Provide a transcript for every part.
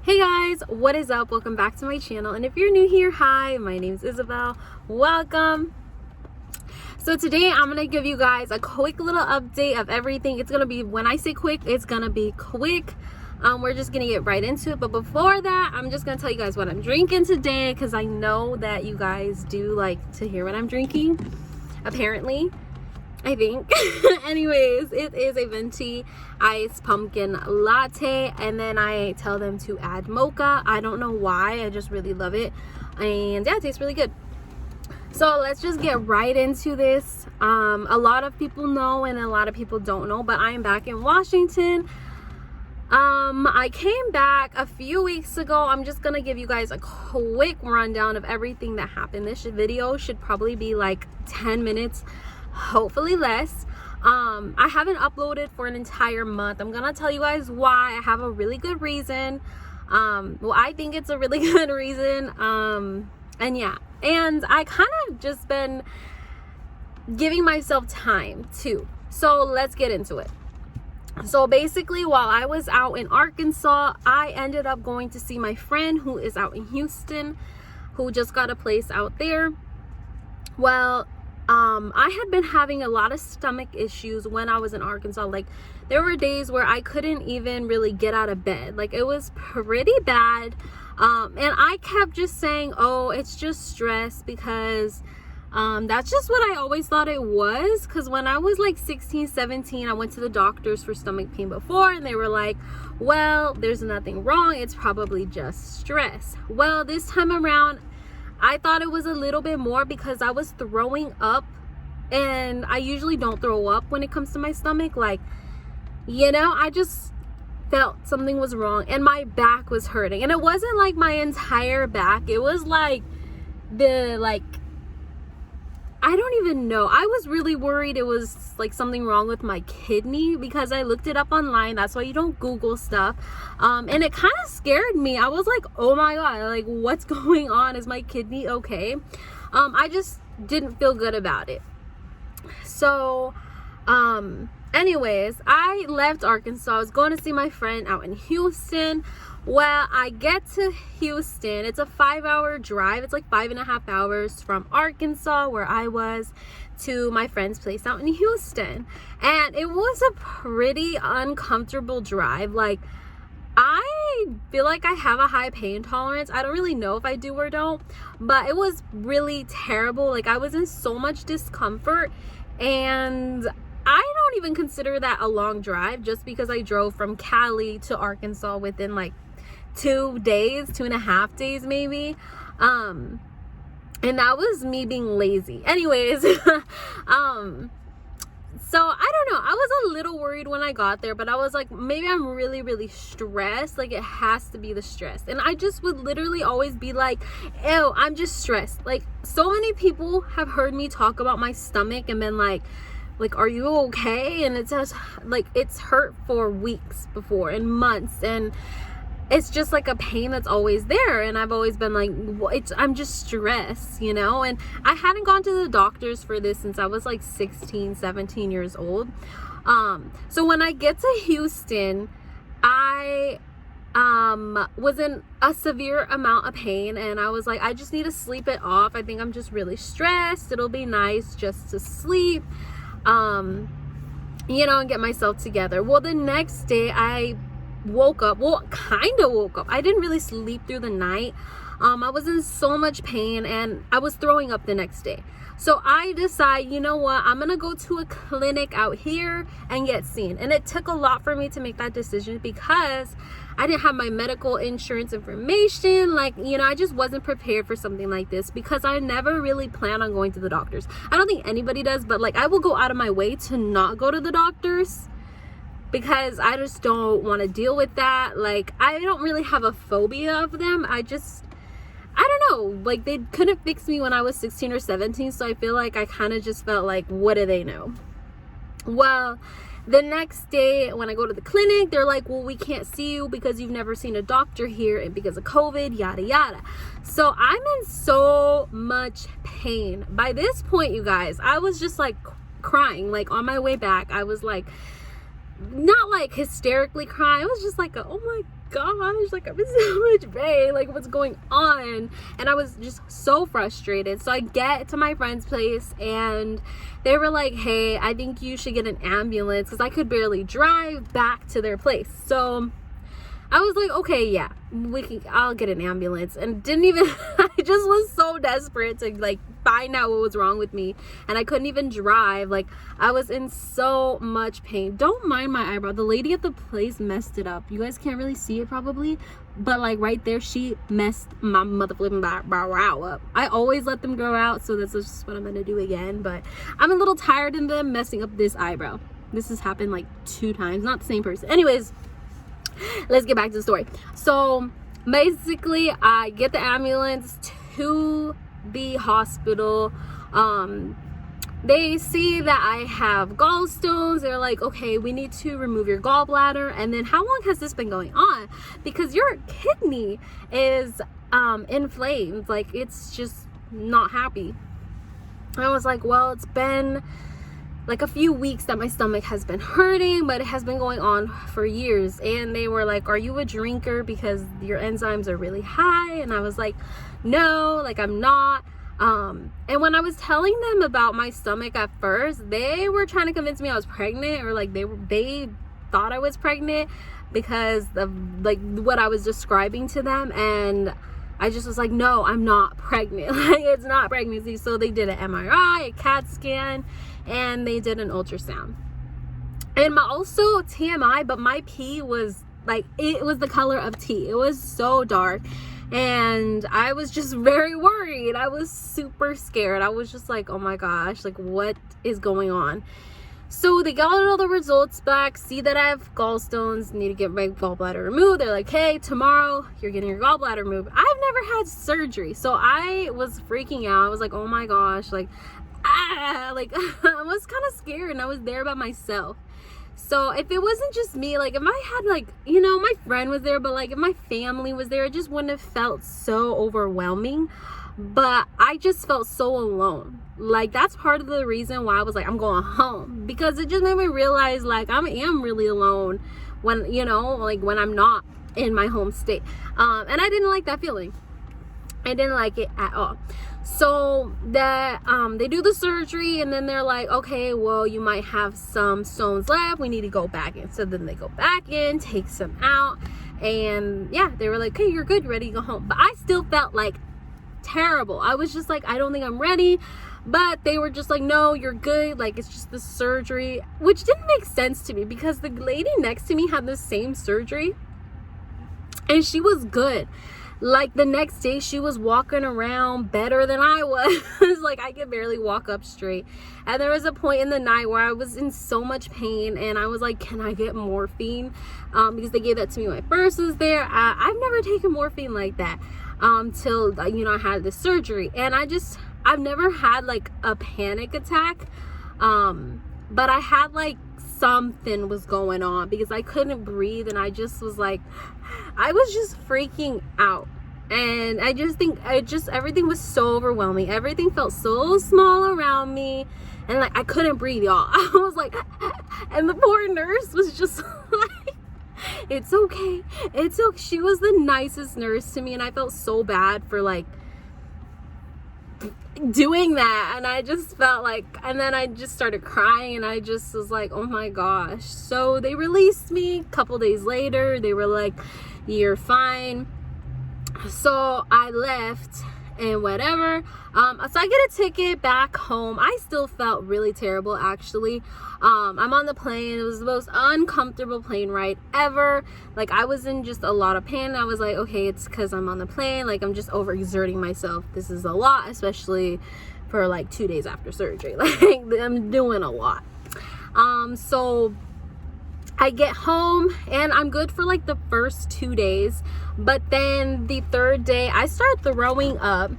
Hey guys, what is up? Welcome back to my channel, and if you're new here, hi, my name is Isabel. Welcome. So today I'm gonna give you guys a quick little update of everything. It's gonna be, when I say quick, it's gonna be quick. We're just gonna get right into it, but before that, I'm just gonna tell you guys what I'm drinking today, because I know that you guys do like to hear what I'm drinking, apparently, I think. Anyways, it is a venti iced pumpkin latte, and then I tell them to add mocha. I don't know why, I just really love it, and yeah, it tastes really good. So let's just get right into this. A lot of people know and a lot of people don't know, but I am back in Washington. I came back a few weeks ago. I'm just gonna give you guys a quick rundown of everything that happened. This video should probably be like 10 minutes, hopefully less. I haven't uploaded for an entire month. I'm gonna tell you guys why. I have a really good reason. Well, I think it's a really good reason. And yeah, and I kind of just been giving myself time too. So let's get into it. So basically, while I was out in Arkansas, I ended up going to see my friend who is out in Houston, who just got a place out there. Well, I had been having a lot of stomach issues when I was in Arkansas. Like, there were days where I couldn't even really get out of bed. Like, it was pretty bad. And I kept just saying, oh, it's just stress, because that's just what I always thought it was. Because when I was like 16, 17, I went to the doctors for stomach pain before, and they were like, well, there's nothing wrong, it's probably just stress. Well, this time around, I thought it was a little bit more, because I was throwing up, and I usually don't throw up when it comes to my stomach. Like, you know, I just felt something was wrong, and my back was hurting. And it wasn't like my entire back, it was like I don't even know. I was really worried it was like something wrong with my kidney, because I looked it up online. That's why you don't Google stuff. And it kind of scared me. I was like, oh my God, like, what's going on? Is my kidney okay? I just didn't feel good about it. So, anyways, I left Arkansas. I was going to see my friend out in Houston. Well, I get to Houston. It's a 5-hour drive. It's like 5.5 hours from Arkansas, where I was, to my friend's place out in Houston. And it was a pretty uncomfortable drive. Like, I feel like I have a high pain tolerance. I don't really know if I do or don't, but it was really terrible. Like, I was in so much discomfort, and I don't even consider that a long drive, just because I drove from Cali to Arkansas within like 2 days, 2.5 days maybe. And that was me being lazy. Anyways, so I don't know. I was a little worried when I got there, but I was like, maybe I'm really, really stressed. Like, it has to be the stress. And I just would literally always be like, ew, I'm just stressed. Like, so many people have heard me talk about my stomach and been like, are you okay? And it says, like, it's hurt for weeks before and months, and it's just like a pain that's always there. And I've always been like, I'm just stressed, you know? And I hadn't gone to the doctors for this since I was like 16, 17 years old. So when I get to Houston, I was in a severe amount of pain, and I was like, I just need to sleep it off. I think I'm just really stressed. It'll be nice just to sleep, you know, and get myself together. Well, the next day I woke up, I didn't really sleep through the night. I was in so much pain, and I was throwing up the next day. So I decide, you know what, I'm gonna go to a clinic out here and get seen. And it took a lot for me to make that decision, because I didn't have my medical insurance information. Like, you know, I just wasn't prepared for something like this, because I never really plan on going to the doctors. I don't think anybody does, but like, I will go out of my way to not go to the doctors, because I just don't want to deal with that. Like, I don't really have a phobia of them. I don't know, like, they couldn't fix me when I was 16 or 17, so I feel like I kind of just felt like, what do they know? Well, the next day when I go to the clinic, they're like, well, we can't see you because you've never seen a doctor here, and because of COVID, yada yada. So I'm in so much pain. By this point, you guys, I was just like crying. Like, on my way back, I was like, not like hysterically crying. It was just like, oh my gosh, like I'm in so much pain, like what's going on? And I was just so frustrated. So I get to my friend's place and they were like, hey, I think you should get an ambulance, because I could barely drive back to their place. So I was like, okay, yeah, I'll get an ambulance. And didn't even I just was so desperate to like find out what was wrong with me, and I couldn't even drive. Like I was in so much pain. Don't mind my eyebrow. The lady at the place messed it up. You guys can't really see it probably, but like right there, she messed my motherfucking brow up. I always let them grow out, so that's just what I'm gonna do again. But I'm a little tired of them messing up this eyebrow. This has happened like 2 times, not the same person. Anyways, let's get back to the story. So basically I get the ambulance to the hospital. They see that I have gallstones. They're like, okay, we need to remove your gallbladder. And then how long has this been going on? Because your kidney is inflamed, like it's just not happy. I was like, well, it's been like a few weeks that my stomach has been hurting, but it has been going on for years. And they were like, are you a drinker, because your enzymes are really high? And I was like, no, like I'm not. And when I was telling them about my stomach at first, they were trying to convince me I was pregnant, or like they thought I was pregnant because of like what I was describing to them. And I just was like, no, I'm not pregnant. Like it's not pregnancy. So they did an MRI, a CAT scan, and they did an ultrasound. And also TMI, but my pee was like, it was the color of tea. It was so dark. And I was just very worried. I was super scared. I was just like, oh my gosh, like what is going on? So they got all the results back, see that I have gallstones, need to get my gallbladder removed. They're like, hey, tomorrow you're getting your gallbladder removed. I've never had surgery, so I was freaking out. I was like, oh my gosh, like like I was kind of scared, and I was there by myself. So if it wasn't just me, like if I had like, you know, my friend was there, but like if my family was there, it just wouldn't have felt so overwhelming. But I just felt so alone. Like that's part of the reason why I was like, I'm going home, because it just made me realize like I am really alone when, you know, like when I'm not in my home state. And I didn't like that feeling. I didn't like it at all. So that they do the surgery, and then they're like, okay, well, you might have some stones left, we need to go back in. So then they go back in, take some out, and yeah, they were like, okay, you're good, you're ready to go home. But I still felt like terrible. I was just like, I don't think I'm ready. But they were just like, no, you're good, like it's just the surgery, which didn't make sense to me, because the lady next to me had the same surgery and she was good. Like the next day she was walking around better than I was. Like I could barely walk up straight. And there was a point in the night where I was in so much pain, and I was like, can I get morphine? Because they gave that to me when I first was there. I've never taken morphine like that till you know, I had this surgery. And I've never had like a panic attack, but I had like something was going on, because I couldn't breathe, and I just was like, I was just freaking out. And I just think everything was so overwhelming. Everything felt so small around me, and like I couldn't breathe, y'all. I was like, and the poor nurse was just like, it's okay, it's okay. She was the nicest nurse to me, and I felt so bad for like doing that. And I just felt like, and then I just started crying, and I just was like, oh my gosh. So they released me a couple days later. They were like, you're fine. So I left and whatever. So I get a ticket back home. I still felt really terrible, actually. I'm on the plane. It was the most uncomfortable plane ride ever. Like I was in just a lot of pain. I was like, okay, it's because I'm on the plane. Like I'm just overexerting myself. This is a lot, especially for like 2 days after surgery. Like I'm doing a lot. So I get home, and I'm good for like the first 2 days, but then the third day I start throwing up.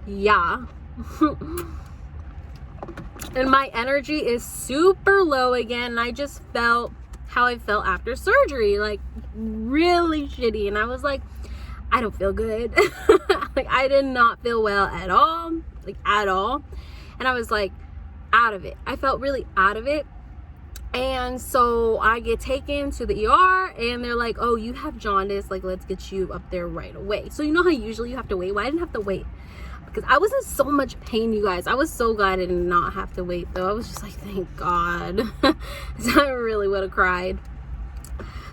Yeah. And my energy is super low again. And I just felt how I felt after surgery, like really shitty. And I was like, I don't feel good. Like I did not feel well at all, like at all. And I was like out of it. I felt really out of it. And so I get taken to the ER and they're like, oh, you have jaundice, like let's get you up there right away. So you know how usually you have to wait? Well, I didn't have to wait because I was in so much pain, you guys. I was so glad I did not have to wait though. I was just like, thank God. So I really would have cried.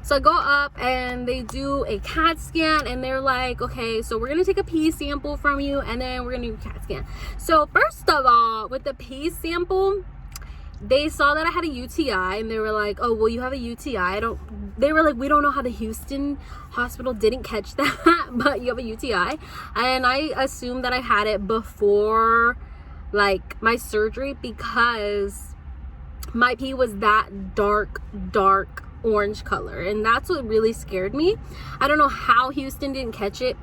So I go up and they do a CAT scan and they're like, okay, so we're gonna take a pee sample from you and then we're gonna do a CAT scan. So first of all, with the pee sample, they saw that I had a UTI and they were like, oh, well, you have a UTI. They were like, we don't know how the Houston hospital didn't catch that, but you have a UTI. And I assumed that I had it before like my surgery because my pee was that dark orange color. And that's what really scared me. I don't know how Houston didn't catch it.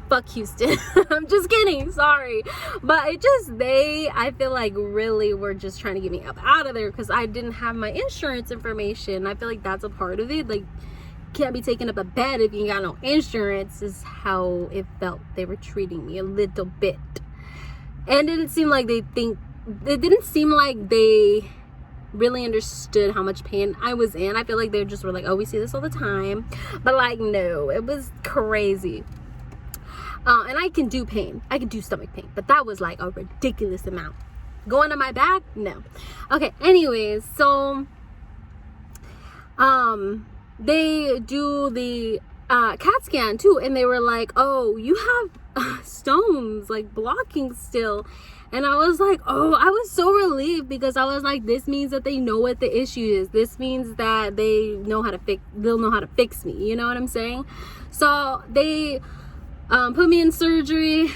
Fuck Houston. I'm just kidding, sorry, but I feel like really were just trying to get me up out of there because I didn't have my insurance information. I feel like that's a part of it. Like, can't be taking up a bed if you ain't got no insurance is how it felt. They were treating me a little bit, and it didn't seem like they really understood how much pain I was in. I feel like they just were like, oh, we see this all the time, but like, no, it was crazy. And I can do pain. I can do stomach pain. But that was like a ridiculous amount. Going to my back? No. Okay, anyways. So, they do the CAT scan too. And they were like, oh, you have stones like blocking still. And I was like, oh, I was so relieved because I was like, this means that they know what the issue is. This means that they'll know how to fix me. You know what I'm saying? So they put me in surgery,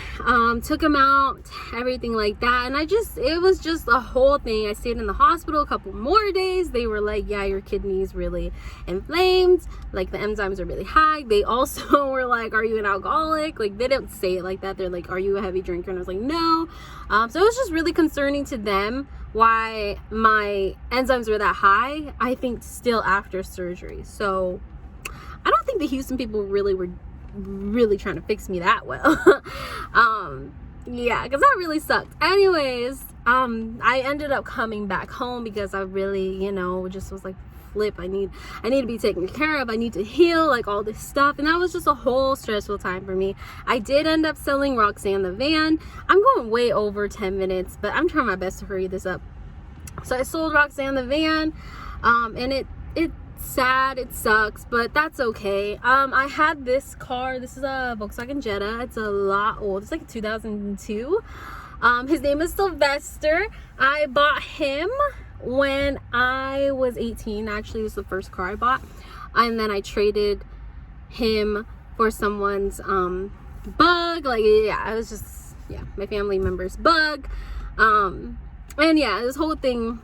took him out, everything like that. And it was just a whole thing. I stayed in the hospital a couple more days. They were like, yeah, your kidney's really inflamed. Like, the enzymes are really high. They also were like, are you an alcoholic? Like, they didn't say it like that. They're like, are you a heavy drinker? And I was like, no. So it was just really concerning to them why my enzymes were that high, I think still after surgery. So I don't think the Houston people really were trying to fix me that well. Yeah, because that really sucked. Anyways, I ended up coming back home because I really, just was like, flip, I need to be taken care of, I need to heal, like all this stuff. And that was just a whole stressful time for me. I did end up selling Roxanne the van. I'm going way over 10 minutes, but I'm trying my best to hurry this up. So I sold Roxanne the van, and it's sad, it sucks, but that's okay. I had this car. This is a Volkswagen Jetta. It's a lot old. It's like a 2002. His name is Sylvester. I bought him when I was 18. Actually, it was the first car I bought, and then I traded him for someone's bug. Like, yeah, it was just, yeah, my family member's bug. And yeah, this whole thing.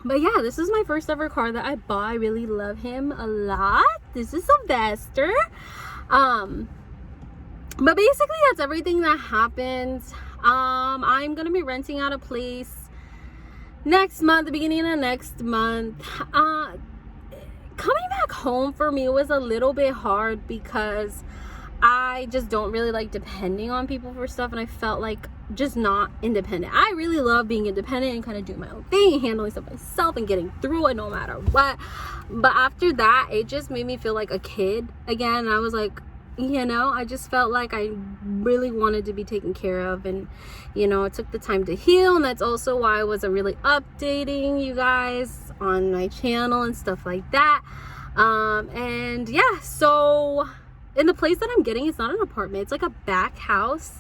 But yeah, this is my first ever car that I bought. I really love him a lot. This is Sylvester. But basically that's everything that happened. I'm gonna be renting out a place next month, the beginning of next month. Coming back home for me was a little bit hard because I just don't really like depending on people for stuff, and I felt like just not independent. I really love being independent and kind of doing my own thing and handling stuff myself and getting through it no matter what. But after that, it just made me feel like a kid again. And I was like, I just felt like I really wanted to be taken care of, and it took the time to heal. And that's also why I wasn't really updating you guys on my channel and stuff like that. And yeah, so in the place that I'm getting, it's not an apartment, it's like a back house.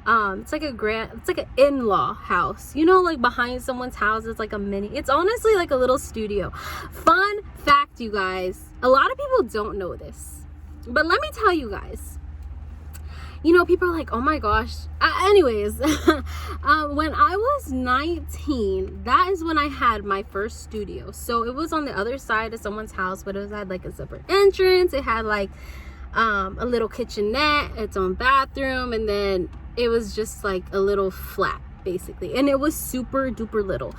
It's like an in-law house, like behind someone's house. It's like it's honestly like a little studio. Fun fact, you guys, a lot of people don't know this, but let me tell you guys, people are like, oh my gosh. Anyways, when I was 19, that is when I had my first studio. So it was on the other side of someone's house, but it had like a separate entrance. It had like a little kitchenette, its own bathroom, and then it was just like a little flat basically, and it was super duper little.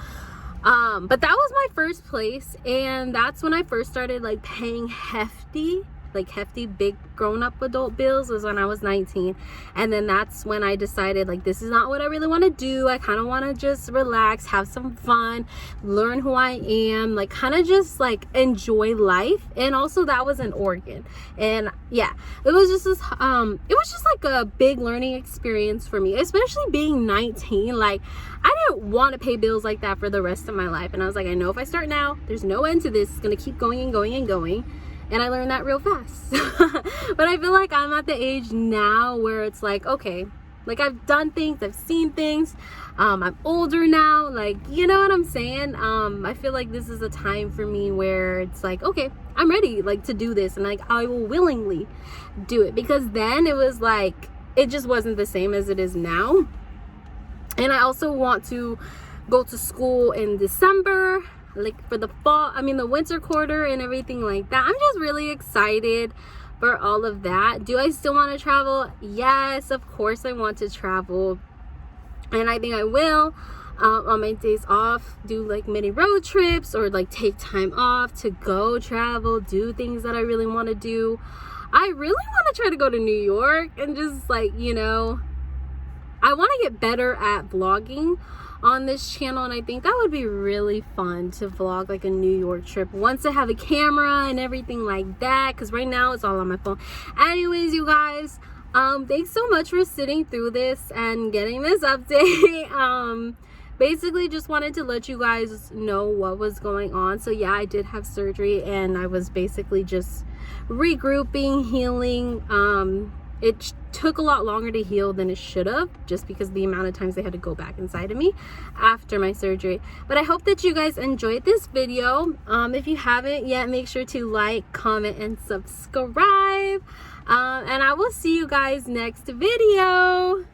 But that was my first place, and that's when I first started like paying hefty like hefty big grown-up adult bills was when I was 19. And then that's when I decided, like, this is not what I really want to do. I kind of want to just relax, have some fun, learn who I am, like kind of just like enjoy life. And also that was in Oregon. And yeah, it was just this it was just like a big learning experience for me, especially being 19. Like, I didn't want to pay bills like that for the rest of my life. And I was like, I know if I start now, there's no end to this. It's going to keep going and going and going. And I learned that real fast. But I feel like I'm at the age now where it's like, okay, like I've done things, I've seen things. I'm older now, like, you know what I'm saying? I feel like this is a time for me where it's like, okay, I'm ready, like, to do this. And like, I will willingly do it, because then it was like, it just wasn't the same as it is now. And I also want to go to school in December, like for the fall, the winter quarter and everything like that. I'm just really excited for all of that. Do I still want to travel? Yes, of course I want to travel. And I think I will, on my days off, do like mini road trips, or like take time off to go travel, do things that I really want to do. I really want to try to go to New York and just like, you know, I want to get better at vlogging on this channel, and I think that would be really fun to vlog like a New York trip once I have a camera and everything like that, because right now it's all on my phone. Anyways, you guys, thanks so much for sitting through this and getting this update. Basically just wanted to let you guys know what was going on. So yeah, I did have surgery, and I was basically just regrouping, healing. It took a lot longer to heal than it should have, just because of the amount of times they had to go back inside of me after my surgery. But I hope that you guys enjoyed this video. If you haven't yet, make sure to like, comment, and subscribe. And I will see you guys next video.